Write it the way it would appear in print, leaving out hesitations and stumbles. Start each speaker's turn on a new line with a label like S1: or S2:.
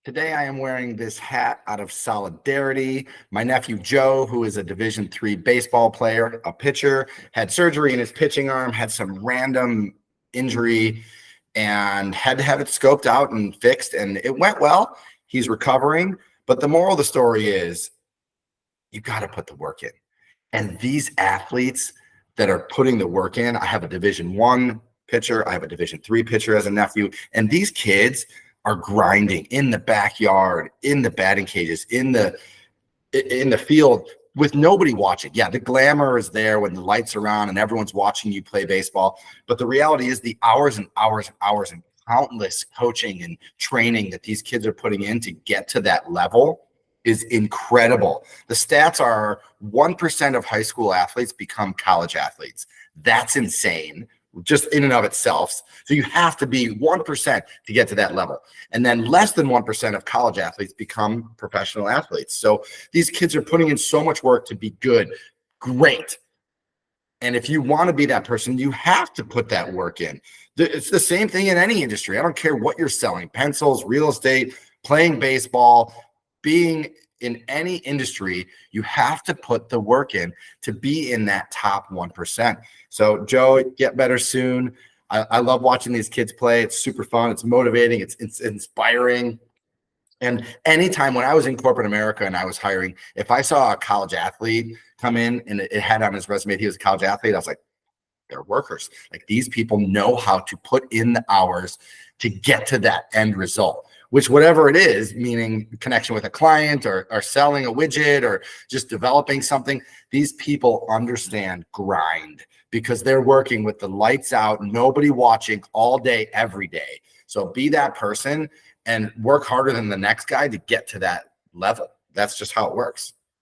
S1: Today I am wearing this hat out of solidarity. My nephew Joe, who is a Division III baseball player, a pitcher, had surgery in his pitching arm, had some random injury, and had to have it scoped out and fixed. And it went well. He's recovering. But the moral of the story is you got to put the work in. And these athletes that are putting the work in, I have a Division I pitcher, I have a Division III pitcher as a nephew, and these kids are grinding in the backyard, in the batting cages, in the field with nobody watching. Yeah, the glamour is there when the lights are on and everyone's watching you play baseball. But the reality is the hours and hours and hours and countless coaching and training that these kids are putting in to get to that level is incredible. The stats are 1% of high school athletes become college athletes. That's insane, just in and of itself. So you have to be 1% to get to that level. And then less than 1% of college athletes become professional athletes. So these kids are putting in so much work to be good. Great. And if you want to be that person, you have to put that work in. It's the same thing in any industry. I don't care what you're selling, pencils, real estate, playing baseball, being in any industry, you have to put the work in to be in that top 1%. So Joe, get better soon. I love watching these kids play. It's super fun. It's motivating. It's inspiring. And anytime when I was in corporate America and I was hiring, if I saw a college athlete come in and it had on his resume, he was a college athlete, I was like, they're workers. Like, these people know how to put in the hours to get to that end result, which whatever it is, meaning connection with a client or selling a widget or just developing something, these people understand grind because they're working with the lights out, nobody watching all day, every day. So be that person and work harder than the next guy to get to that level. That's just how it works.